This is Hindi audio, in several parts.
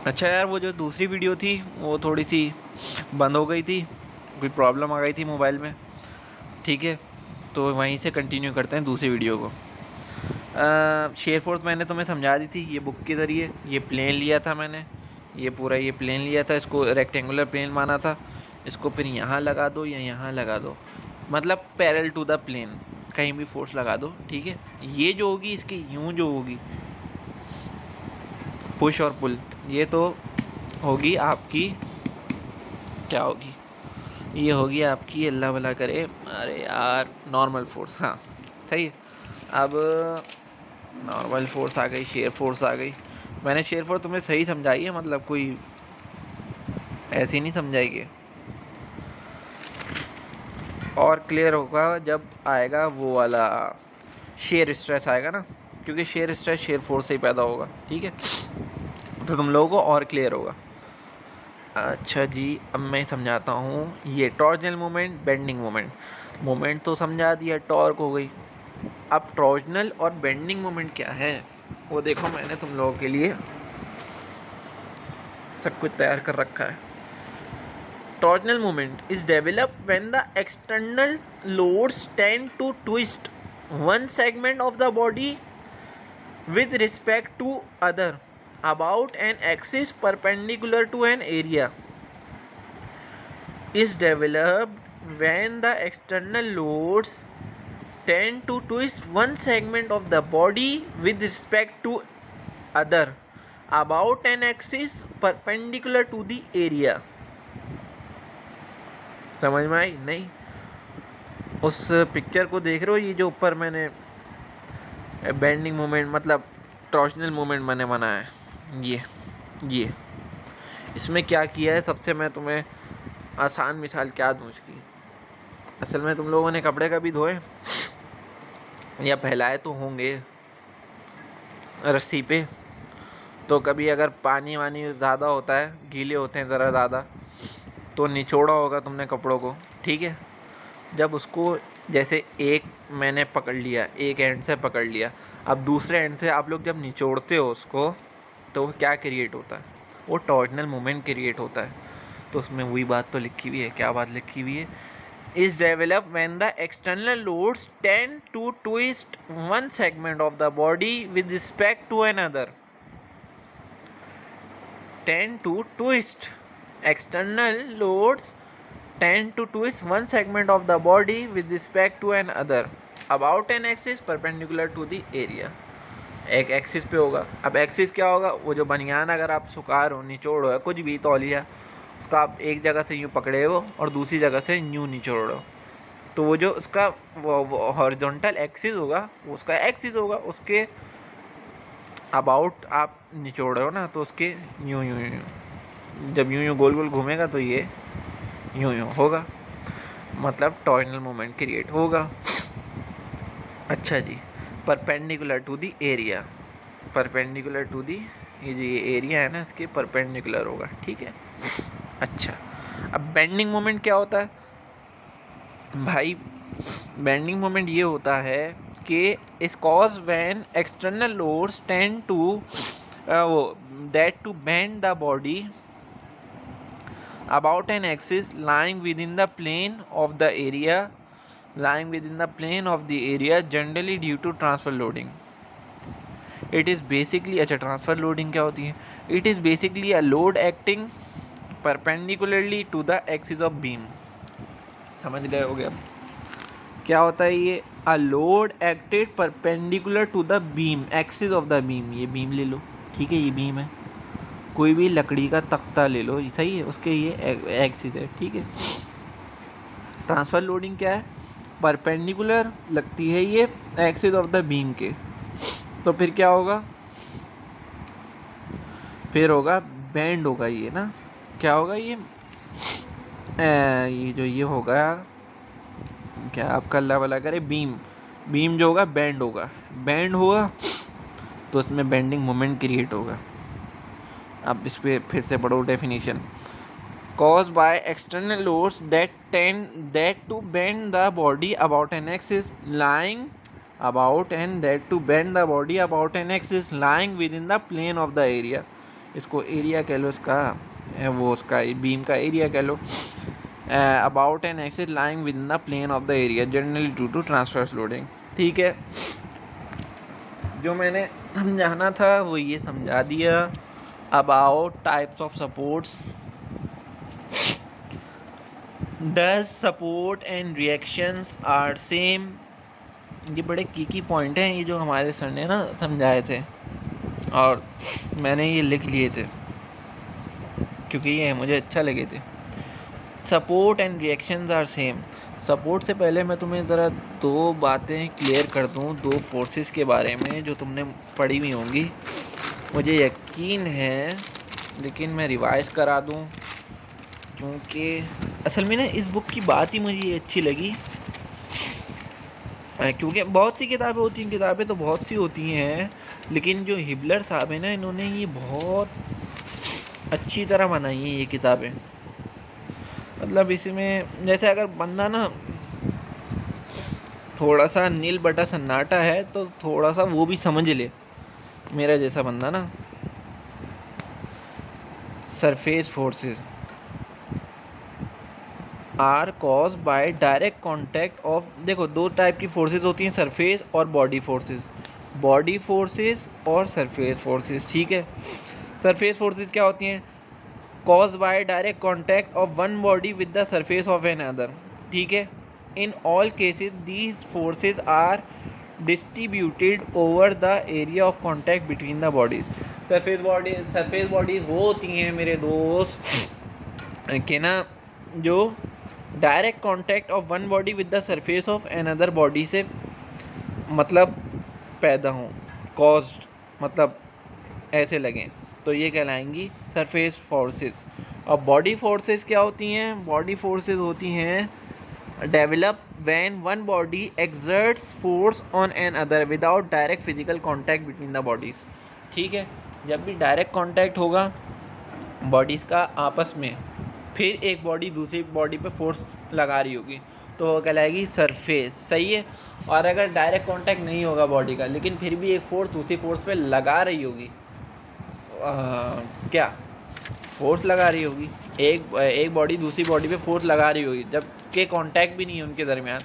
अच्छा यार, वो जो दूसरी वीडियो थी वो थोड़ी सी बंद हो गई थी, कोई प्रॉब्लम आ गई थी मोबाइल में। ठीक है, तो वहीं से कंटिन्यू करते हैं दूसरी वीडियो को। शेयर फोर्स मैंने तुम्हें समझा दी थी, ये बुक के ज़रिए। ये प्लेन लिया था मैंने, ये पूरा ये प्लेन लिया था, इसको रेक्टेंगुलर प्लेन माना था। इसको फिर यहाँ लगा दो या यहाँ लगा दो, मतलब पैरेलल टू द प्लेन, कहीं भी फोर्स लगा दो। ठीक है, ये जो होगी इसकी यूँ जो होगी पुश और पुल, ये तो होगी आपकी, क्या होगी, ये होगी आपकी, अल्लाह भला करे, अरे यार, नॉर्मल फोर्स। हाँ सही है। अब नॉर्मल फोर्स आ गई, शेयर फोर्स आ गई। मैंने शेयर फोर्स तुम्हें सही समझाई है, मतलब कोई ऐसी नहीं समझाई। और क्लियर होगा जब आएगा वो वाला शेयर स्ट्रेस आएगा ना, क्योंकि शेयर स्ट्रेस शेयर फोर्स से ही पैदा होगा। ठीक है, तो तुम लोगों को और क्लियर होगा। अच्छा जी, अब मैं समझाता हूँ। ये torsional moment, bending moment. Moment तो समझा दिया, टॉर्क हो गई। अब टॉर्जनल और बेंडिंग मोमेंट क्या है वो देखो, मैंने तुम लोगों के लिए सब कुछ तैयार कर रखा है। Torsional moment is develop when the external loads tend to twist one segment of the body with respect to other about an axis perpendicular to an area is developed when the external loads tend to twist one segment of the body with respect to other about an axis perpendicular to the area। समझ में आई नहीं? उस पिक्चर को देख रहे हो, ये जो ऊपर मैंने बेंडिंग मोमेंट मतलब टॉर्जनल मोमेंट मैंने बनाया है, ये इसमें क्या किया है, सबसे मैं तुम्हें आसान मिसाल क्या दूँ इसकी। असल में तुम लोगों ने कपड़े कभी धोए या फैलाए तो होंगे रस्सी पे, तो कभी अगर पानी वानी ज़्यादा होता है, गीले होते हैं ज़रा ज़्यादा, तो निचोड़ा होगा तुमने कपड़ों को। ठीक है, जब उसको जैसे एक मैंने पकड़ लिया, एक एंड से पकड़ लिया, अब दूसरे एंड से आप लोग जब निचोड़ते हो उसको, तो क्या क्रिएट होता है, वो टॉर्जनल मोमेंट क्रिएट होता है। तो उसमें वही बात तो लिखी हुई है, क्या बात लिखी हुई है, is developed when the external loads tend to twist one segment of the body with respect to another. Tend to twist. External loads tend to twist one segment of the body with respect to another about an axis perpendicular to the area. एक एक्सिस पे होगा। अब एक्सिस क्या होगा, वो जो बनियान अगर आप सुखा रहे हो, निचोड़ रहे हो, कुछ भी तौलिया, उसका आप एक जगह से यूँ पकड़े हो और दूसरी जगह से यूँ निचोड़ रहे हो, तो वो जो उसका वो हॉरिजॉन्टल एक्सिस होगा, वो उसका एक्सिस होगा, उसके अबाउट आप निचोड़ रहे हो ना, तो उसके यूँ यूँ यूँ, जब यूँ यूँ गोल गोल घूमेगा तो ये यूँ यूँ होगा, मतलब टॉर्जनल मोमेंट क्रिएट होगा। अच्छा जी, perpendicular to the area, perpendicular to the, ये जो ये एरिया है ना, इसके परपेंडिकुलर होगा। ठीक है, अच्छा, अब बेंडिंग मोमेंट क्या होता है भाई? बेंडिंग मोमेंट ये होता है कि is caused when external loads tend to वो that to bend the body about an axis lying within the plane of the area, lying within the plane of the area, generally due to transfer loading. It is basically, अच्छा, transfer loading क्या होती है? It is basically a load acting perpendicularly to the axis of beam. समझ गए होगे अब क्या होता है ये? A load acted perpendicular to the beam, axis of the beam। ये बीम ले लो, ठीक है, ये बीम है, कोई भी लकड़ी का तख्ता ले लो, सही है, उसके ये एक्सिस है। ठीक है, ट्रांसफ़र लोडिंग क्या है? परपेंडिकुलर लगती है ये एक्सिस ऑफ द बीम के, तो फिर क्या होगा, फिर होगा बेंड होगा ये ना, क्या होगा ये जो ये होगा, क्या आपका अल्लाह वाला करे, बीम जो होगा बेंड होगा, बेंड होगा तो उसमें बेंडिंग मोमेंट क्रिएट होगा। अब इस पर फिर से पढ़ो definition. Caused by external loads that to bend the body about an axis lying about and that to bend the body about an axis lying within the plane of the area। इसको एरिया कह लो, इसका वो उसका बीम का एरिया कह लो। About an axis lying within the plane of the area generally due to transverse loading. ठीक है, जो मैंने समझाना था वो ये समझा दिया। About types of supports, does support and reactions are same. ये बड़े की पॉइंट हैं, ये जो हमारे सर ने ना समझाए थे और मैंने ये लिख लिए थे क्योंकि ये मुझे अच्छा लगे थे। Support and reactions are same. Support से पहले मैं तुम्हें ज़रा दो बातें क्लियर कर दूं, दो फोर्सेस के बारे में जो तुमने पढ़ी हुई होंगी, मुझे यकीन है, लेकिन मैं रिवाइज़ करा दूं क्योंकि असल में ना इस बुक की बात ही मुझे अच्छी लगी। क्योंकि बहुत सी किताबें होती हैं, किताबें तो बहुत सी होती हैं, लेकिन जो हिबलर साहब हैं ना, इन्होंने ये बहुत अच्छी तरह बनाई हैं ये किताबें। मतलब इसमें जैसे अगर बंदा ना थोड़ा सा नील बटा सन्नाटा है तो थोड़ा सा वो भी समझ ले, मेरा जैसा बंदा ना। Surface forces are cause by direct contact of, देखो दो टाइप की फोर्सेस होती हैं, सरफेस और बॉडी फोर्सेस। बॉडी फोर्सेस और सरफेस फोर्सेस, ठीक है। सरफेस फोर्सेस क्या होती हैं? Cause by direct contact of one body with the surface of an other, ठीक है। In all cases these forces are distributed over the area of contact between the bodies. Surface bodies वो होती हैं मेरे दोस्त के ना, जो direct contact of one body with the surface of an other body से मतलब पैदा हों, कॉज्ड मतलब ऐसे लगें, तो ये कहलाएंगी सरफेस फोर्सेस। और बॉडी फोर्सेस क्या होती हैं? बॉडी फोर्सेस होती हैं develop when one body exerts force on an other without direct physical contact between the bodies, ठीक है। जब भी डायरेक्ट कांटेक्ट होगा बॉडीज़ का आपस में, फिर एक बॉडी दूसरी बॉडी पे फोर्स लगा रही होगी, तो वो कहलाएगी सरफेस, सही है। और अगर डायरेक्ट कांटेक्ट नहीं होगा बॉडी का, लेकिन फिर भी एक फोर्स दूसरी फोर्स पे लगा रही होगी, क्या फोर्स लगा रही होगी, एक बॉडी दूसरी बॉडी पे फोर्स लगा रही होगी जबकि कांटेक्ट भी नहीं है उनके दरमियान,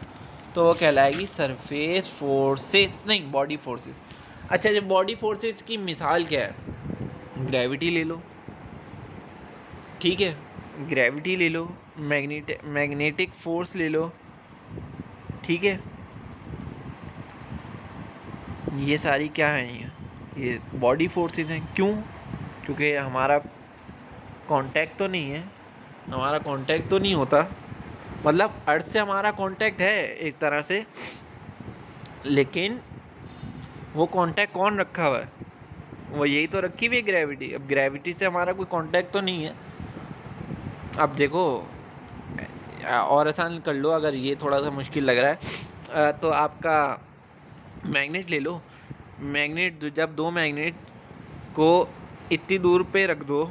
तो वो कहलाएगी सरफेस फोर्सेस, नहीं बॉडी फोर्सेस। अच्छा, जब बॉडी फोर्सेस की मिसाल क्या है? ग्रेविटी ले लो, ठीक है, ग्रेविटी ले लो, मैग्नेटिक फोर्स ले लो, ठीक है। ये सारी क्या हैं? ये बॉडी फोर्सेस हैं। क्यों? क्योंकि हमारा कांटेक्ट तो नहीं है, हमारा कांटेक्ट तो नहीं होता, मतलब अर्थ से हमारा कांटेक्ट है एक तरह से, लेकिन वो कांटेक्ट कौन रखा हुआ है? वो यही तो रखी हुई है ग्रेविटी। अब ग्रेविटी से हमारा कोई कांटेक्ट तो नहीं है। अब देखो और आसान कर लो, अगर ये थोड़ा सा मुश्किल लग रहा है तो आपका मैग्नेट ले लो। मैग्नेट, जब दो मैग्नेट को इतनी दूर पे रख दो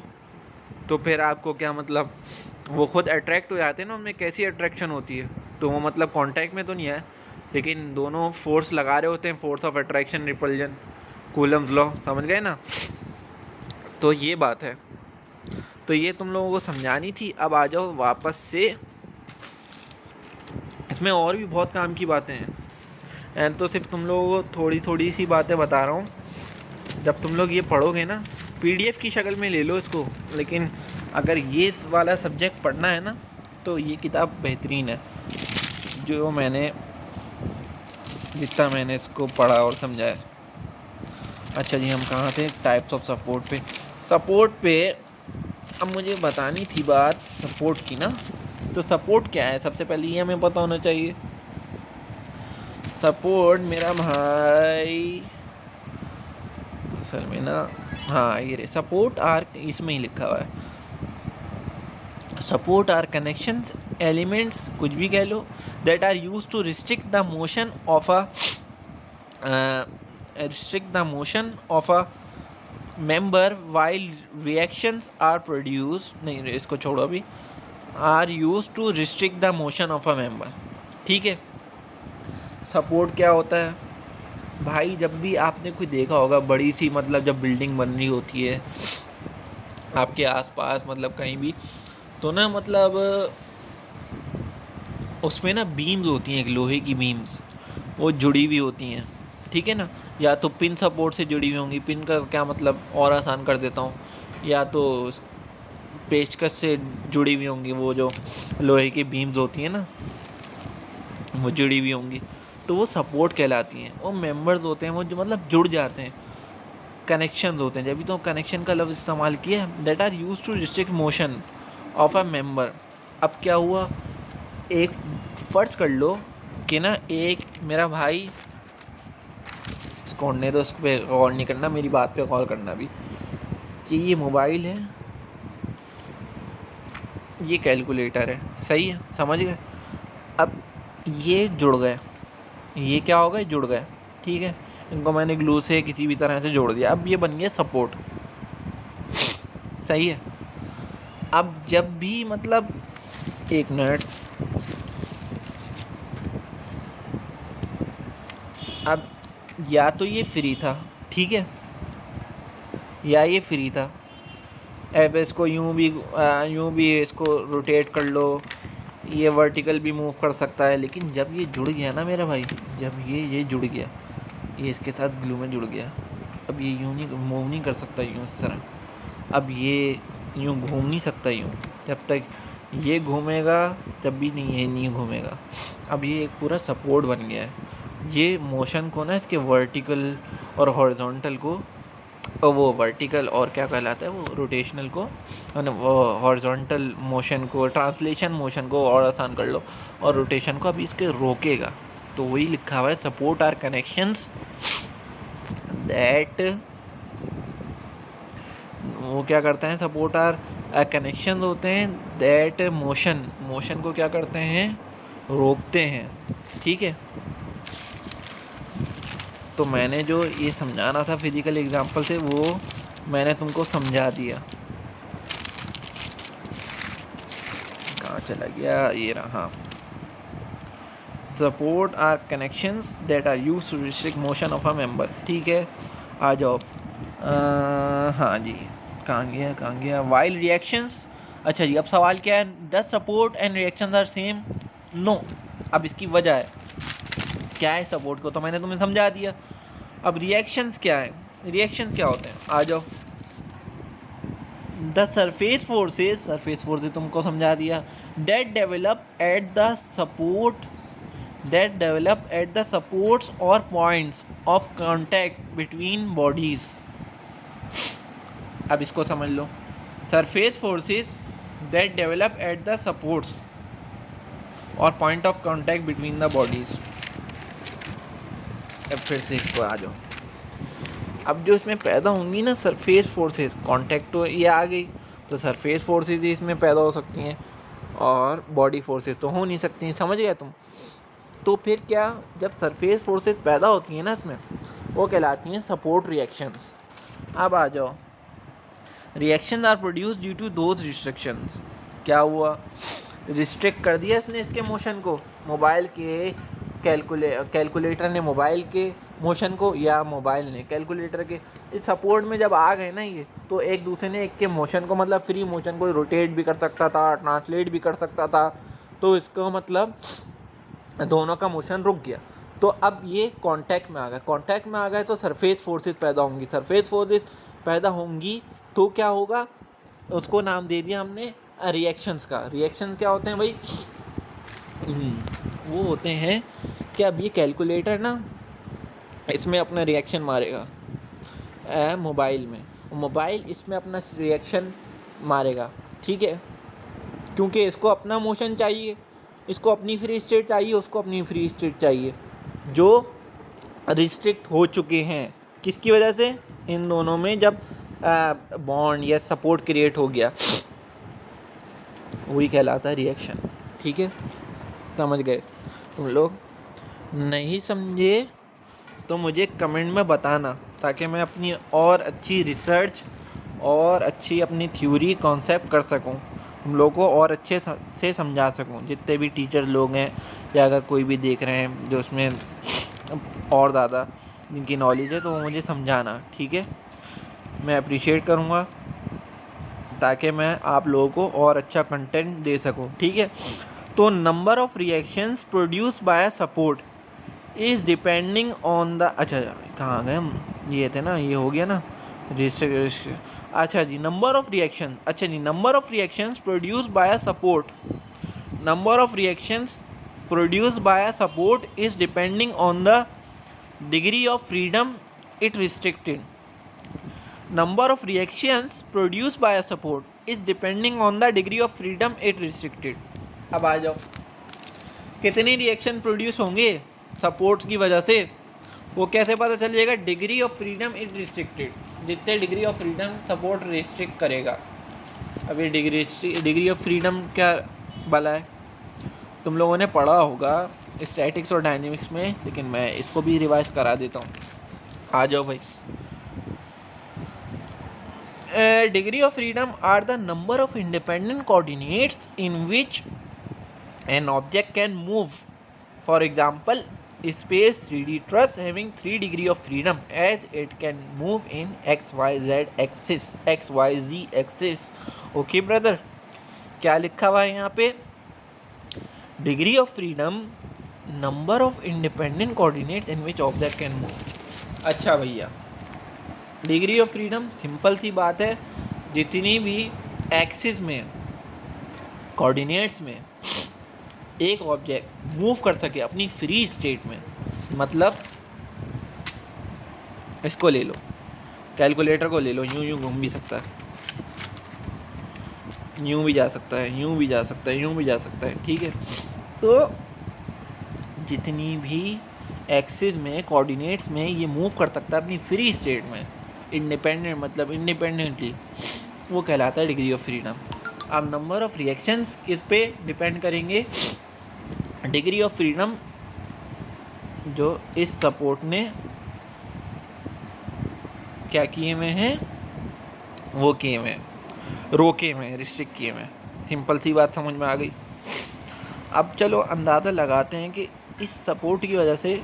तो फिर आपको क्या मतलब, वो खुद अट्रैक्ट हो जाते हैं ना, उनमें कैसी अट्रैक्शन होती है, तो वो मतलब कांटेक्ट में तो नहीं है, लेकिन दोनों फोर्स लगा रहे होते हैं, force of attraction, repulsion, Coulomb's law, समझ गए ना। तो ये बात है, तो ये तुम लोगों को समझानी थी। अब आ जाओ वापस से, इसमें और भी बहुत काम की बातें हैं, एंड तो सिर्फ तुम लोगों को थोड़ी थोड़ी सी बातें बता रहा हूँ। जब तुम लोग ये पढ़ोगे ना, पीडीएफ की शक्ल में ले लो इसको, लेकिन अगर ये वाला सब्जेक्ट पढ़ना है ना, तो ये किताब बेहतरीन है, जो मैंने जितना मैंने इसको पढ़ा और समझाया। अच्छा जी, हम कहाँ थे? टाइप्स ऑफ सपोर्ट पे। सपोर्ट पे अब मुझे बतानी थी बात सपोर्ट की ना, तो सपोर्ट क्या है सबसे पहले ये हमें पता होना चाहिए। सपोर्ट मेरा भाई असल में ना, हाँ ये रे, सपोर्ट आर, इसमें ही लिखा हुआ है, सपोर्ट आर कनेक्शंस एलिमेंट्स, कुछ भी कह लो, that are used to restrict the motion of a member while reactions are produce, नहीं इसको छोड़ो अभी, are used to restrict the motion of a member, ठीक है। सपोर्ट क्या होता है भाई? जब भी आपने कोई देखा होगा बड़ी सी, मतलब जब बिल्डिंग बन रही होती है आपके आसपास, मतलब कहीं भी, तो ना मतलब उसमें ना बीम्स होती हैं, एक लोहे की बीम्स, वो जुड़ी हुई होती हैं, ठीक है ना। या तो पिन सपोर्ट से जुड़ी हुई होंगी, पिन का क्या मतलब और आसान कर देता हूँ, या तो पेचकस से जुड़ी हुई होंगी, वो जो लोहे की बीम्स होती हैं ना, वो जुड़ी हुई होंगी, तो वो सपोर्ट कहलाती हैं। वो मेंबर्स होते हैं, वो जो मतलब जुड़ जाते हैं, कनेक्शंस होते हैं। जब भी तो कनेक्शन का लफ्ज़ इस्तेमाल किया है, that are use to restrict motion of a member. अब क्या हुआ, एक फ़र्ज़ कर लो कि ना एक मेरा भाई, इसको होने दो, उस पर गौर नहीं करना, मेरी बात पे गौर करना भी, कि ये मोबाइल है, ये कैलकुलेटर है, सही है, समझ गए। अब ये जुड़ गए, ये क्या हो गए, जुड़ गए, ठीक है। इनको मैंने ग्लू से किसी भी तरह से जोड़ दिया, अब ये बन गया सपोर्ट, सही है। अब जब भी मतलब, एक मिनट, अब या तो ये फ्री था, ठीक है, या ये फ्री था। अब इसको यूं भी इसको रोटेट कर लो, ये वर्टिकल भी मूव कर सकता है। लेकिन जब ये जुड़ गया ना मेरा भाई, जब ये जुड़ गया, ये इसके साथ ग्लू में जुड़ गया, अब ये यूं नहीं मूव नहीं कर सकता यूं इस तरह, अब ये यूं घूम नहीं सकता यूं, जब तक ये घूमेगा तब भी नहीं, ये नहीं घूमेगा। अब ये एक पूरा सपोर्ट बन गया है। ये मोशन को ना, इसके वर्टिकल और हॉरिजॉन्टल को, और वो वर्टिकल और क्या कहलाता है, वो रोटेशनल को, और वो हॉरिजॉन्टल मोशन को, ट्रांसलेशन मोशन को और आसान कर लो, और रोटेशन को अभी इसके रोकेगा। तो वही लिखा हुआ है, सपोर्ट आर कनेक्शंस दैट, वो क्या करते हैं, सपोर्ट आर कनेक्शन होते हैं दैट मोशन को क्या करते हैं, रोकते हैं, ठीक है। तो मैंने जो ये समझाना था फिजिकल एग्जांपल से, वो मैंने तुमको समझा दिया। कहाँ चला गया, ये रहा। Support are connections that are used to restrict motion of a member, ठीक है। आ जाओ, हाँ जी, कहाँ गया, वाइल रिएक्शंस। अच्छा जी, अब सवाल क्या है, does support and reactions are same, no. अब इसकी वजह है क्या है, सपोर्ट को तो मैंने तुम्हें समझा दिया। अब रिएक्शंस क्या है, रिएक्शंस क्या होते हैं, आ जाओ। द सरफेस फोर्सेस तुमको समझा दिया, that develop at the supports और points of contact between bodies. अब इसको समझ लो, surface forces that develop at the supports और point of contact between the bodies. अब फिर से इसको आ जाओ, अब जो इसमें पैदा होंगी ना सरफेस फोर्सेस, कांटेक्ट तो ये आ गई, तो सरफेस फोर्सेस ही इसमें पैदा हो सकती हैं, और बॉडी फोर्सेस तो हो नहीं सकती हैं, समझ गए तुम। तो फिर क्या, जब सरफेस फोर्सेस पैदा होती हैं ना इसमें, वो कहलाती हैं सपोर्ट रिएक्शंस। अब आ जाओ, reaction are produce due to those restrictions. क्या हुआ, रिस्ट्रिक्ट कर दिया इसने इसके मोशन को, मोबाइल के कैलकुलेटर ने मोबाइल के मोशन को, या मोबाइल ने कैलकुलेटर के, इस सपोर्ट में जब आ गए ना ये, तो एक दूसरे ने एक के मोशन को, मतलब फ्री मोशन को रोटेट भी कर सकता था, ट्रांसलेट भी कर सकता था। तो इसका मतलब दोनों का मोशन रुक गया। तो अब ये कांटेक्ट में आ गए तो सरफेस फोर्सेस पैदा होंगी, सरफेस फोर्सेस पैदा होंगी तो क्या होगा, उसको नाम दे दिया हमने रिएक्शंस का। रिएक्शंस क्या होते हैं भाई, वो होते हैं कि अब ये कैलकुलेटर ना इसमें अपना रिएक्शन मारेगा मोबाइल में, मोबाइल इसमें अपना रिएक्शन मारेगा, ठीक है, क्योंकि इसको अपना मोशन चाहिए, इसको अपनी फ्री स्टेट चाहिए, उसको अपनी फ्री स्टेट चाहिए, जो रिस्ट्रिक्ट हो चुके हैं किसकी वजह से, इन दोनों में जब बॉन्ड या सपोर्ट क्रिएट हो गया, वही कहलाता है रिएक्शन, ठीक है। समझ गए तुम लोग, नहीं समझे तो मुझे कमेंट में बताना, ताकि मैं अपनी और अच्छी रिसर्च और अच्छी अपनी थ्योरी कॉन्सेप्ट कर सकूं, तुम लोगों को और अच्छे से समझा सकूं। जितने भी टीचर लोग हैं, या अगर कोई भी देख रहे हैं जो उसमें और ज़्यादा जिनकी नॉलेज है, तो वो मुझे समझाना, ठीक है, मैं अप्रिशिएट करूँगा। ताकि मैं आप लोगों को और अच्छा कंटेंट दे सकूं, ठीक है। तो number of reactions produce by support is depending on the, अच्छा कहाँ गए हम, ये थे ना, ये हो गया ना रजिस्टर। अच्छा जी, नंबर ऑफ रिएक्शन, अच्छा जी, number of reactions produce by support, number of reactions produce by support is depending on the degree of freedom it restricted. Number of reactions produced by a support is depending on the degree of freedom it restricted. अब आ जाओ, कितने रिएक्शन प्रोड्यूस होंगे सपोर्ट की वजह से, वो कैसे पता चलिएगा? Degree of freedom it restricted, जितने degree of freedom support restrict करेगा। अब ये डिग्री ऑफ फ्रीडम क्या भला है? तुम लोगों ने पढ़ा होगा स्टैटिक्स और डायनेमिक्स में, लेकिन मैं इसको भी रिवाइज करा देता हूँ। आ जाओ भाई। Degree of freedom are the number of independent coordinates in which an object can move. For example, space 3D truss having 3 degree of freedom as it can move in XYZ axis. Okay brother, क्या लिखा हुआ है यहाँ पे? Degree of freedom, number of independent coordinates in which object can move. अच्छा भैया, डिग्री ऑफ फ्रीडम सिंपल सी बात है, जितनी भी एक्सिस में कोऑर्डिनेट्स में एक ऑब्जेक्ट मूव कर सके अपनी फ्री स्टेट में, मतलब इसको ले लो, कैलकुलेटर को ले लो, यूं घूम भी सकता है, यूं भी जा सकता है, यूं भी जा सकता है, यूं भी जा सकता है, ठीक है। तो जितनी भी एक्सिस में कोऑर्डिनेट्स में ये मूव कर सकता है अपनी फ्री स्टेट में, इंडिपेंडेंट मतलब इंडिपेंडेंटली, वो कहलाता है डिग्री ऑफ फ्रीडम। अब नंबर ऑफ रिएक्शंस किस पे डिपेंड करेंगे? डिग्री ऑफ फ्रीडम जो इस सपोर्ट ने क्या किए हुए हैं, वो किए हुए हैं, रोके हुए, रिस्ट्रिक्ट किए हुए। सिंपल सी बात समझ में आ गई। अब चलो अंदाज़ा लगाते हैं कि इस सपोर्ट की वजह से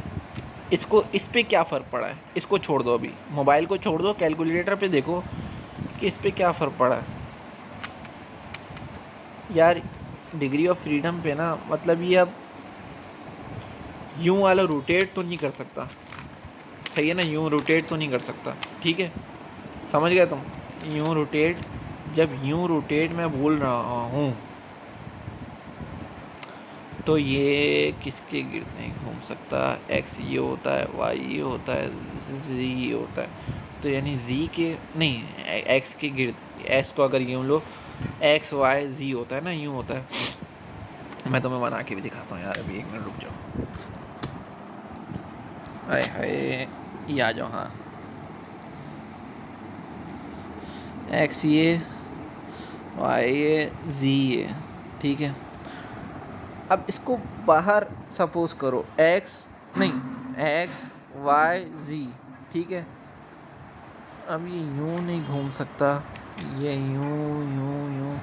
इसको, इस पे क्या फ़र्क पड़ा है। इसको छोड़ दो, अभी मोबाइल को छोड़ दो, कैलकुलेटर पे देखो कि इस पे क्या फ़र्क पड़ा है। यार डिग्री ऑफ फ्रीडम पे ना, मतलब ये अब यूं वाला रोटेट तो नहीं कर सकता, सही है ना, यूं रोटेट तो नहीं कर सकता, ठीक है, समझ गए तुम? यूं रोटेट, जब यूं रोटेट मैं बोल रहा हूँ तो ये किसके गिर्द नहीं घूम सकता? एक्स ये होता है, वाई ये होता है, जी ये होता है, तो यानी जी के नहीं, एक्स के गिर्द, एक्स को अगर यूँ लो, एक्स वाई जी होता है ना, यूँ होता है। मैं तुम्हें बना के भी दिखाता हूँ यार, अभी 1 मिनट रुक जाओ। हाय हाय, ये आ जाओ। हाँ, एक्स ये, वाई ये, जी ये, ठीक है। अब इसको बाहर सपोज करो, एक्स नहीं, एक्स वाई जी, ठीक है। अब ये यूँ नहीं घूम सकता, ये यूँ यूँ यूँ,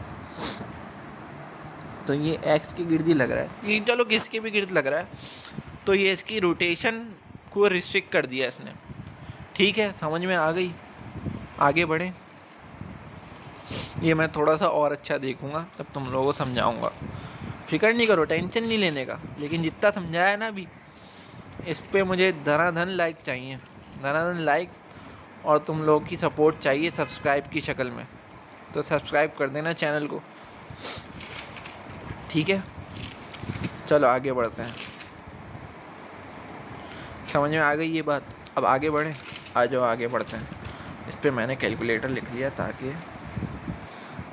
तो ये एक्स के गिर्द ही लग रहा है, ये चलो किसके भी गिर्द लग रहा है, तो ये इसकी रोटेशन को रिस्ट्रिक्ट कर दिया इसने, ठीक है। समझ में आ गई? आगे बढ़ें। ये मैं थोड़ा सा और अच्छा देखूँगा तब तुम लोगों को समझाऊँगा, फिक्र नहीं करो, टेंशन नहीं लेने का। लेकिन जितना समझाया ना अभी, इस पे मुझे धनाधन लाइक चाहिए, धनाधन लाइक, और तुम लोग की सपोर्ट चाहिए सब्सक्राइब की शक्ल में। तो सब्सक्राइब कर देना चैनल को, ठीक है। चलो आगे बढ़ते हैं। समझ में आ गई ये बात? अब आगे बढ़ें, आ जाओ आगे बढ़ते हैं। इस पर मैंने कैलकुलेटर लिख लिया ताकि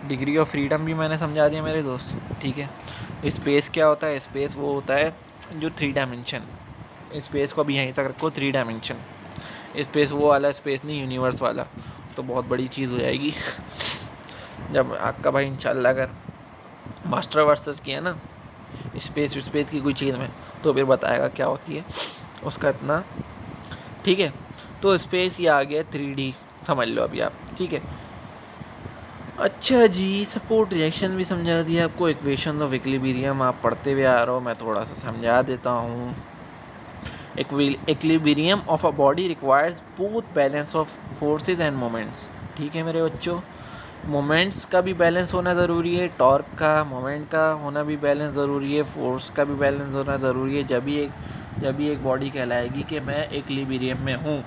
डिग्री ऑफ फ्रीडम भी मैंने समझा दिया मेरे दोस्त, ठीक है। स्पेस क्या होता है? स्पेस वो होता है जो 3 डायमेंशन, स्पेस को अभी यहीं तक रखो, 3 डायमेंशन। स्पेस वो वाला स्पेस नहीं, यूनिवर्स वाला, तो बहुत बड़ी चीज़ हो जाएगी जब आपका भाई इंशाल्लाह अगर मास्टर वर्सेस किया ना स्पेस की कोई चीज़ में, तो फिर बताएगा क्या होती है उसका इतना, ठीक है। तो स्पेस ये आ गया 3D, समझ लो अभी आप, ठीक है। अच्छा जी, सपोर्ट रिएक्शन भी समझा दिया आपको, इक्वेशन ऑफ इक्विलिब्रियम आप पढ़ते हुए आ रहे हो, मैं थोड़ा सा समझा देता हूँ। Equilibrium of a body requires both balance of forces and moments, ठीक है मेरे बच्चों। मोमेंट्स का भी बैलेंस होना ज़रूरी है, टॉर्क का, मोमेंट का होना भी बैलेंस ज़रूरी है, फोर्स का भी बैलेंस होना ज़रूरी है। जब भी एक बॉडी कहलाएगी कि मैं इक्विलिब्रियम में हूँ,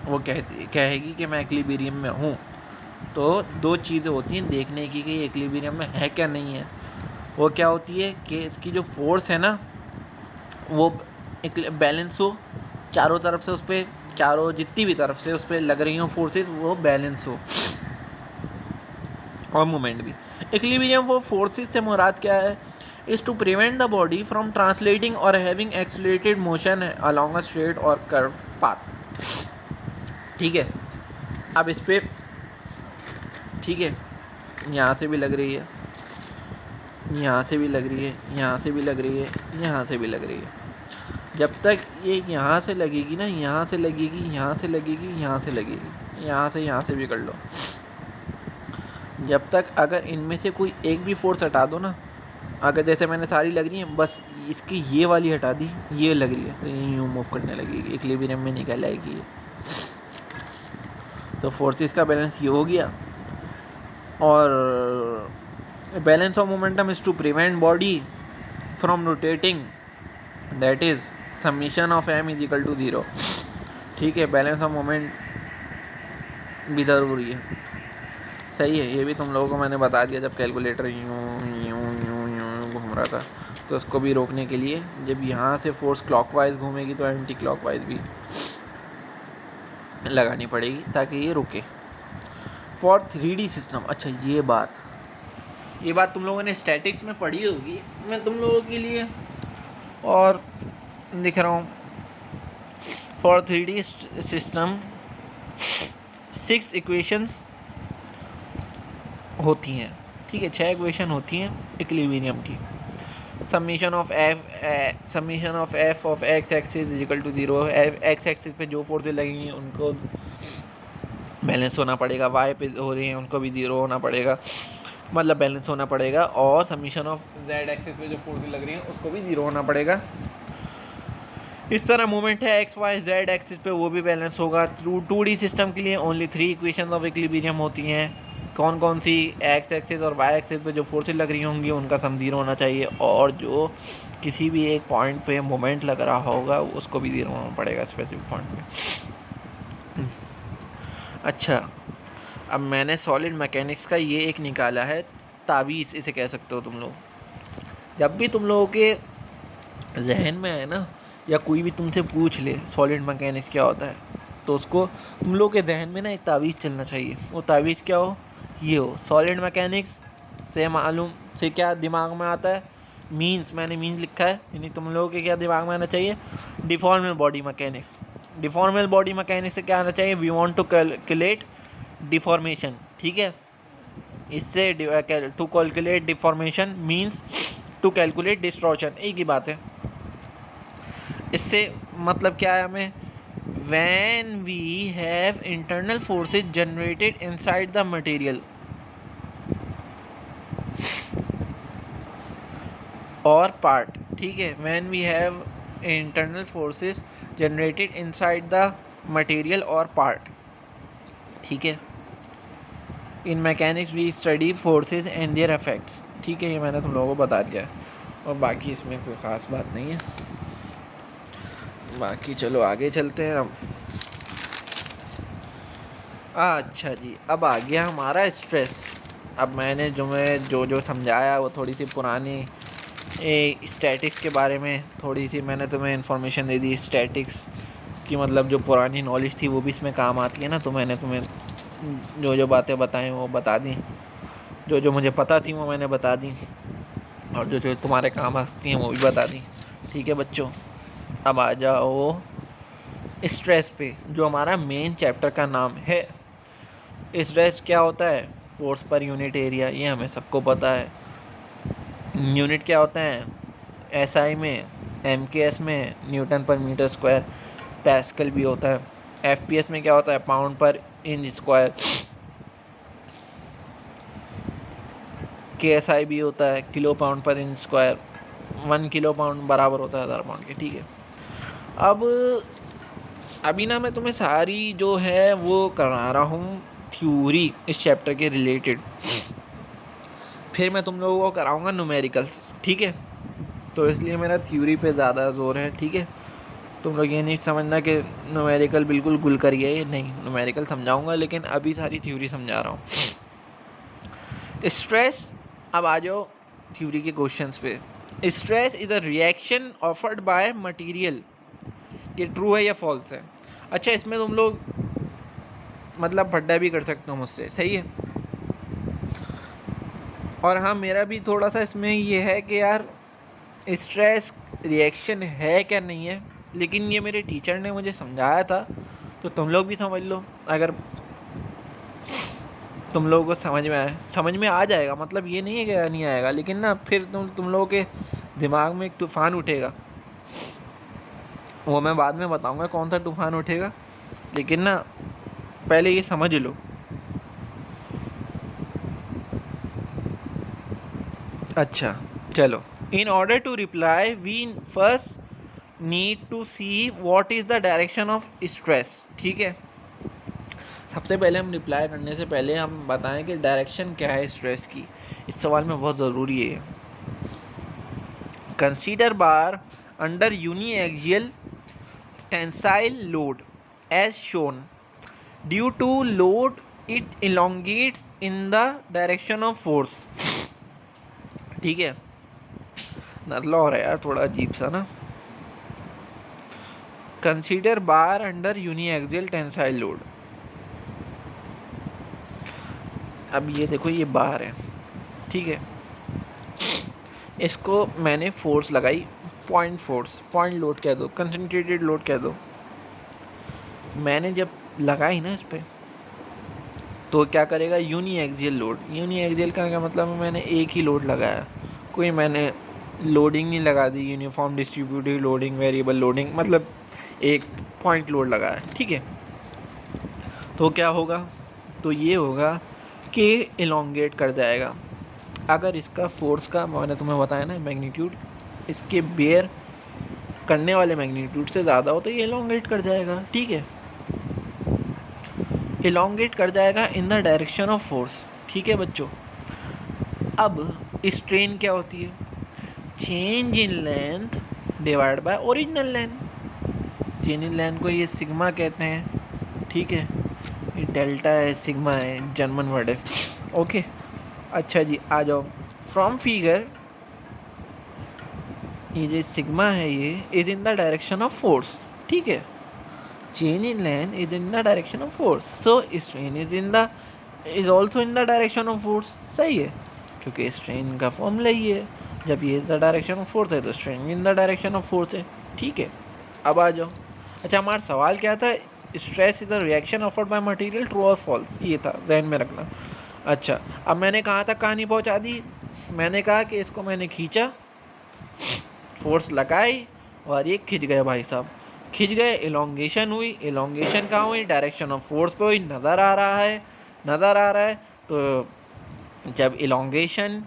वो कहेगी कि मैं इक्विलिब्रियम में हूँ, तो दो चीज़ें होती हैं देखने की कि इक्विलिब्रियम में है क्या नहीं है। वो क्या होती है कि इसकी जो फोर्स है ना वो बैलेंस हो, चारों तरफ से उस पर, चारों जितनी भी तरफ से उस पर लग रही हो फोर्सेस वो बैलेंस हो, और मोमेंट भी। इक्विलिब्रियम फॉर फोर्सेस से मुराद क्या है? Is to prevent the body from translating और having accelerated motion along a straight और कर्व पाथ। ठीक है, अब इस पर, ठीक है, यहाँ से भी लग रही है, यहाँ से भी लग रही है, यहाँ से भी लग रही है, यहाँ से भी लग रही है। जब तक ये यहाँ से लगेगी ना, यहाँ से लगेगी, यहाँ से लगेगी, यहाँ से लगेगी, यहाँ से भी कर लो, जब तक अगर इनमें से कोई एक भी फोर्स हटा दो ना, अगर जैसे मैंने सारी लग रही है, बस इसकी ये वाली हटा दी, ये लग रही है, तो ये यूँ मूव करने लगेगी, इक्विलिब्रियम में निकल आएगी ये। तो फोर्सेस का बैलेंस ये हो गया। और balance of momentum is to prevent body from rotating, that is summation of m is equal to 0। ठीक है, बैलेंस ऑफ मोमेंट भी ज़रूरी है, सही है। ये भी तुम लोगों को मैंने बता दिया जब कैलकुलेटर यूँ यूँ यूँ यूँ घूम रहा था। तो इसको भी रोकने के लिए जब यहाँ से फोर्स क्लॉकवाइज घूमेगी तो एंटी क्लॉकवाइज भी लगानी पड़ेगी ताकि ये रुके। फॉर 3D सिस्टम, अच्छा ये बात तुम लोगों ने स्टैटिक्स में पढ़ी होगी, मैं तुम लोगों के लिए और दिख रहा हूँ। फॉर 3D सिस्टम 6 इक्वेशंस होती हैं, ठीक है, 6 इक्वेशन होती हैं इक्विलिब्रियम की। Summation of F of X axis is equal to 0। X axis पे जो फोर्सेज लगेंगी उनको बैलेंस होना पड़ेगा, वाई पे हो रही हैं उनको भी 0 होना पड़ेगा, मतलब बैलेंस होना पड़ेगा, और समीशन ऑफ जेड एक्सिस पे जो फोर्सेज लग रही हैं उसको भी 0 होना पड़ेगा। इस तरह मूवमेंट है एक्स वाई जेड एक्सिस पे, वो भी बैलेंस होगा। 2D सिस्टम के लिए ओनली 3 इक्वेशन ऑफ इक्विलिब्रियम होती हैं। कौन कौन सी? एक्स एक्सिस और वाई एक्सिस पे जो फोर्सेज लग रही होंगी उनका सम 0 होना चाहिए, और जो किसी भी एक पॉइंट पे मोमेंट लग रहा होगा उसको भी 0 होना पड़ेगा स्पेसिफिक पॉइंट पे। अच्छा, अब मैंने सॉलिड मैकेनिक्स का ये एक निकाला है तावीज़, इसे कह सकते हो तुम लोग। जब भी तुम लोगों के जहन में है ना, या कोई भी तुमसे पूछ ले सॉलिड मैकेनिक्स क्या होता है, तो उसको तुम लोग के जहन में ना एक तावीज़ चलना चाहिए। वो तावीज़ क्या हो? ये हो, सॉलिड मैकेनिक्स से मालूम से क्या दिमाग में आता है? मीन्स, मैंने मीन्स लिखा है, यानी तुम लोगों के क्या दिमाग में आना चाहिए? Deformable body mechanics. Deformable body mechanics से क्या आना चाहिए? We want to calculate deformation, ठीक है। इससे to calculate deformation means to calculate distortion, एक ही बात है। इससे मतलब क्या है हमें? when we have internal forces generated inside the material or part, ठीक है, when we have internal forces generated inside the material or part, ठीक है। in mechanics we study forces and their effects, ठीक है, ये मैंने तुम लोगों को बता दिया है, और बाकी इसमें कोई ख़ास बात नहीं है। बाकी चलो आगे चलते हैं अब। अच्छा जी, अब आ गया हमारा स्ट्रेस। अब मैंने जो समझाया वो थोड़ी सी पुरानी स्टैटिक्स के बारे में थोड़ी सी मैंने तुम्हें इन्फॉर्मेशन दे दी। स्टैटिक्स की मतलब जो पुरानी नॉलेज थी वो भी इसमें काम आती है ना, तो मैंने तुम्हें जो बातें बताई वो बता दी, जो मुझे पता थी वो मैंने बता दी, और जो तुम्हारे काम आती हैं वो भी बता दी। ठीक है बच्चों, अब आ जाओ स्ट्रेस पे, जो हमारा मेन चैप्टर का नाम है। स्ट्रेस क्या होता है? फोर्स पर यूनिट एरिया, ये हमें सबको पता है। यूनिट क्या होता है? एसआई में, एमकेएस में न्यूटन पर मीटर स्क्वायर, पैस्कल भी होता है। एफपीएस में क्या होता है? पाउंड पर इंच स्क्वायर। केएसआई भी होता है किलो पाउंड पर इंच स्क्वायर। 1 किलो पाउंड बराबर होता है 1000 पाउंड के, ठीक है। अब अभी ना मैं तुम्हें सारी जो है वो करा रहा हूँ थ्योरी इस चैप्टर के रिलेटेड, फिर मैं तुम लोगों को कराऊंगा न्यूमेरिकल्स, ठीक है। तो इसलिए मेरा थ्योरी पे ज़्यादा जोर है, ठीक है। तुम लोग ये नहीं समझना कि न्यूमेरिकल बिल्कुल गुल करिए, ये नहीं, न्यूमेरिकल समझाऊंगा लेकिन अभी सारी थ्योरी समझा रहा हूँ। स्ट्रेस, अब आ जाओ थ्योरी के क्वेश्चंस पे। Stress is a reaction offered by material, ये ट्रू है या फॉल्स है? अच्छा, इसमें तुम लोग मतलब भड्डा भी कर सकते हो मुझसे, सही है। और हाँ, मेरा भी थोड़ा सा इसमें ये है कि यार स्ट्रेस रिएक्शन है क्या नहीं है, लेकिन ये मेरे टीचर ने मुझे समझाया था, तो तुम लोग भी समझ लो। अगर तुम लोगों को समझ में आ जाएगा, मतलब ये नहीं है कि नहीं आएगा, लेकिन ना फिर तुम लोगों के दिमाग में एक तूफ़ान उठेगा, वो मैं बाद में बताऊंगा कौन सा तूफ़ान उठेगा, लेकिन ना पहले ये समझ लो। अच्छा चलो, in order to reply we first need to see what is the direction of stress, ठीक है। सबसे पहले हम रिप्लाई करने से पहले हम बताएं कि डायरेक्शन क्या है स्ट्रेस की, इस सवाल में बहुत ज़रूरी है। Consider bar under uniaxial tensile load as shown, due to load it elongates in the direction of force, ठीक है। नजला हो रहा है यार थोड़ा अजीब सा ना। Consider bar under uniaxial tensile load, अब ये देखो ये बार है, ठीक है। इसको मैंने फोर्स लगाई, पॉइंट फोर्स, पॉइंट लोड कह दो, कंसंट्रेटेड लोड कह दो। मैंने जब लगाई ना इस पर, तो क्या करेगा, यूनिएक्सियल लोड। यूनिएक्सियल का क्या मतलब है, मैंने एक ही लोड लगाया, कोई मैंने लोडिंग नहीं लगा दी, uniform distributive loading, variable loading, मतलब एक पॉइंट लोड लगाया, ठीक है। तो क्या होगा, तो ये होगा कि इलोंगेट कर जाएगा। अगर इसका फोर्स का मैंने तुम्हें बताया ना मैग्नीट्यूड, इसके बेयर करने वाले मैग्नीट्यूड से ज़्यादा हो तो ये इलोंगेट कर जाएगा, ठीक है। इलोंगेट कर जाएगा इन द डायरेक्शन ऑफ फोर्स, ठीक है बच्चों। अब स्ट्रेन क्या होती है, change in length divide by original length. Change in length को ये सिग्मा कहते हैं, ठीक है। ये डेल्टा है, सिग्मा है, जर्मन वर्ड है, ओके। अच्छा जी, आ जाओ फ्रॉम फिगर, ये जो सिग्मा है ये is in the direction of force, ठीक है। Change in length is in the direction of force, so strain is also in the direction of force, सही है, क्योंकि स्ट्रेन का फॉर्मूला ही है, जब ये द डायरेक्शन ऑफ फोर्स है तो strain in the direction of force है, ठीक है। अब आ जाओ, अच्छा हमारा सवाल क्या था, stress is a reaction offered by material, true और फॉल्स, ये था, जहन में रखना। अच्छा, अब मैंने कहाँ तक कहानी पहुँचा दी, मैंने कहा कि इसको मैंने खींचा, फोर्स लगाई और ये खिंच गए भाई साहब, खिंच गए, इलोंगेशन हुई, इलोंगेशन कहाँ हुई, डायरेक्शन ऑफ फोर्स पे हुई, नज़र आ रहा है। तो जब इलोंगेशन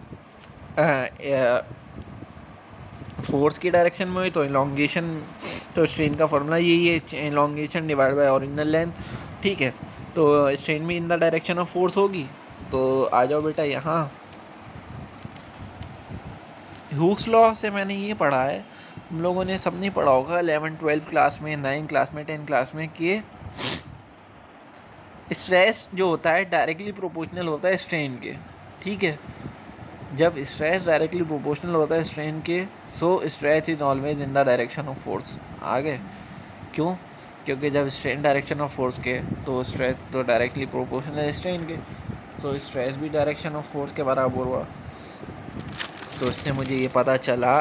फोर्स की डायरेक्शन में हुई तो इलोंगेशन, तो स्ट्रेन का फॉर्मूला यही है, elongation divide by original length, ठीक है। तो स्ट्रेन भी इन द डायरेक्शन ऑफ फोर्स होगी। तो आ जाओ बेटा यहाँ, हुक्स लॉ से मैंने ये पढ़ा है, हम लोगों ने सब नहीं पढ़ा होगा 11 12 क्लास में, 9 क्लास में, 10 क्लास में, कि स्ट्रेस जो होता है डायरेक्टली प्रोपोर्शनल होता है स्ट्रेन के, ठीक है। जब स्ट्रेस डायरेक्टली प्रोपोर्शनल होता है स्ट्रेन के, so stress is always in the direction of force. आगे क्यों, क्योंकि जब स्ट्रेन डायरेक्शन ऑफ फोर्स के, तो स्ट्रेस तो डायरेक्टली प्रोपोर्शनल है स्ट्रेन के, सो स्ट्रेस भी डायरेक्शन ऑफ फोर्स के बराबर हुआ। तो इससे मुझे ये पता चला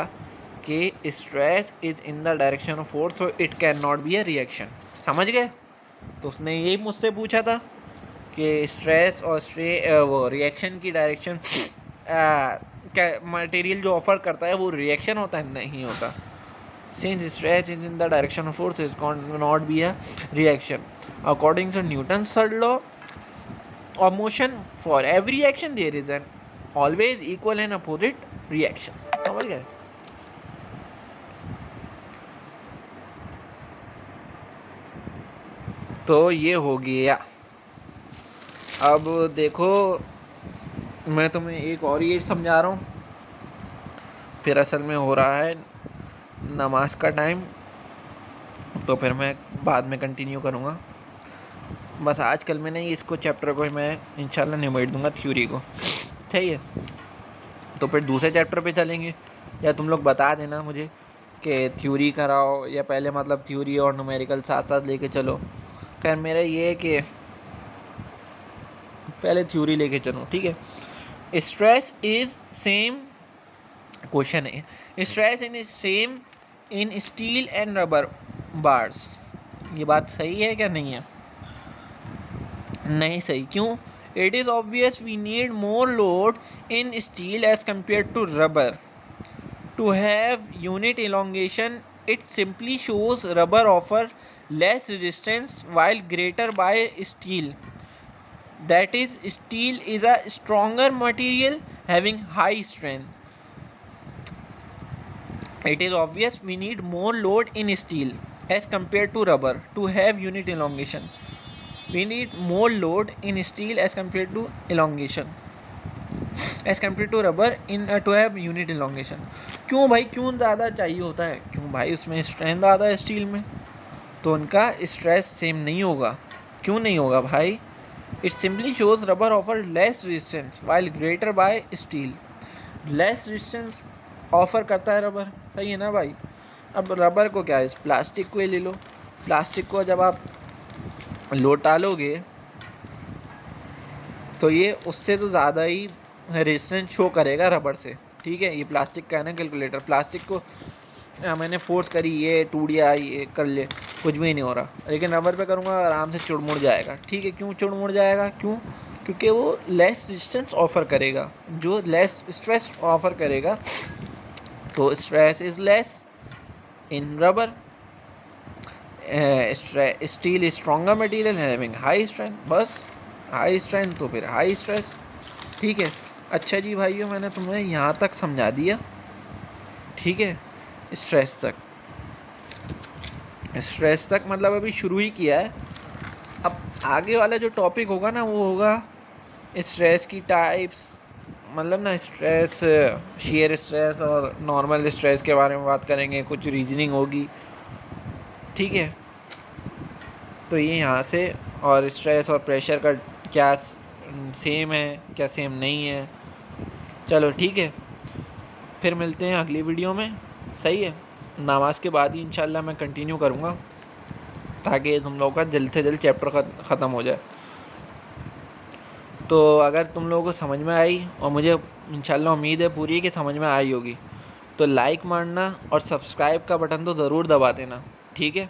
कि stress is in the direction of force, so it can not be a reaction, समझ गए। तो उसने यही मुझसे पूछा था कि स्ट्रेस और वो रिएक्शन की डायरेक्शन क्या मटेरियल जो ऑफर करता है वो रिएक्शन होता है, नहीं होता। Since stress is in the direction of force, it can not be a reaction according to Newton's third law of motion, for every action there is an always equal and opposite reaction, समझ गए। तो ये हो गया। अब देखो, मैं तुम्हें एक और ये समझा रहा हूँ, फिर असल में हो रहा है नमाज का टाइम, तो फिर मैं बाद में कंटिन्यू करूँगा। बस आजकल में नहीं, इसको चैप्टर को मैं इंशाल्लाह निमेट दूँगा थ्योरी को, ठीक है। तो फिर दूसरे चैप्टर पे चलेंगे, या तुम लोग बता देना मुझे कि थ्योरी कराओ या पहले मतलब थ्योरी और न्यूमेरिकल साथ साथ लेके चलो। खैर मेरा ये है कि पहले थ्योरी लेके चलो, ठीक है। स्ट्रेस इज सेम, क्वेश्चन है stress in same in steel and rubber bars. ये बात सही है क्या? नहीं है, नहीं सही। क्यों? It is obvious we need more load in steel as compare to rubber to have unit elongation. It simply shows rubber offer less resistance while greater by steel. That is, steel is a stronger material having high strength. It is obvious we need more load in steel as compared to rubber to have unit elongation. We need more load in steel as compared to elongation. As compare to rubber in to have unit elongation. क्यों भाई, क्यों ज़्यादा चाहिए होता है? क्यों भाई, उसमें स्ट्रेंथ ज़्यादा है स्टील में, तो उनका स्ट्रेस सेम नहीं होगा। क्यों नहीं होगा भाई? It simply shows rubber offer less resistance while greater by steel. Less resistance offer करता है रबर, सही है ना भाई। अब रबर को क्या है, इस प्लास्टिक को ही ले लो। प्लास्टिक को जब आप लौटा लोगे तो ये उससे तो ज़्यादा ही रेजिस्टेंस शो करेगा रबर से, ठीक है। ये प्लास्टिक का है ना कैलकुलेटर, प्लास्टिक को मैंने फोर्स करी, ये टूट गया, ये कर ले, कुछ भी नहीं हो रहा। लेकिन रबर पे करूँगा आराम से चुड़मुड़ जाएगा, ठीक है। क्यों चुड़मुड़ जाएगा? क्यों? क्योंकि वो लेस डिस्टेंस ऑफर करेगा, जो लेस स्ट्रेस ऑफर करेगा। तो stress is less in rubber. Steel is stronger material having high strength. बस हाई स्ट्रेंथ तो फिर हाई स्ट्रेस, ठीक है। अच्छा जी भाइयों, मैंने तुम्हें यहाँ तक समझा दिया, ठीक है। स्ट्रेस तक मतलब अभी शुरू ही किया है। अब आगे वाला जो टॉपिक होगा ना, वो होगा स्ट्रेस की टाइप्स, मतलब ना स्ट्रेस, शेयर स्ट्रेस और नॉर्मल स्ट्रेस के बारे में बात करेंगे, कुछ रीजनिंग होगी, ठीक है। तो ये यहाँ से, और स्ट्रेस और प्रेशर का क्या सेम है क्या सेम नहीं है। चलो ठीक है, फिर मिलते हैं अगली वीडियो में, सही है। नमाज के बाद ही इंशाल्लाह मैं कंटिन्यू करूँगा, ताकि तुम लोगों का जल्द से जल्द चैप्टर ख़त्म हो जाए। तो अगर तुम लोगों को समझ में आई, और मुझे इंशाल्लाह उम्मीद है पूरी कि समझ में आई होगी, तो लाइक मारना और सब्सक्राइब का बटन तो ज़रूर दबा देना, ठीक है,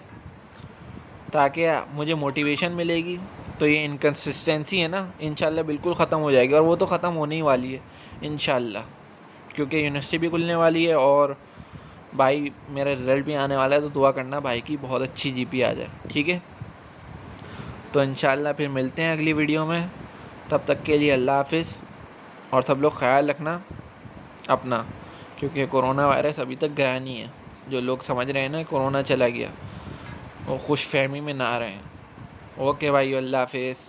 ताकि मुझे मोटिवेशन मिलेगी। तो ये इनकन्सिस्टेंसी है ना, इंशाल्लाह बिल्कुल ख़त्म हो जाएगी, और वो तो ख़त्म होने ही वाली है इंशाल्लाह, क्योंकि यूनिवर्सिटी भी खुलने वाली है और भाई मेरा रिज़ल्ट भी आने वाला है। तो दुआ करना भाई की बहुत अच्छी जीपी आ जाए, ठीक है। तो इंशाल्लाह फिर मिलते हैं अगली वीडियो में, तब तक के लिए अल्लाह हाफिज़। और सब लोग ख्याल रखना अपना, क्योंकि कोरोना वायरस अभी तक गया नहीं है। जो लोग समझ रहे हैं ना कोरोना चला गया, वो खुश फहमी में ना रहें। ओके भाई, अल्लाह हाफिज़।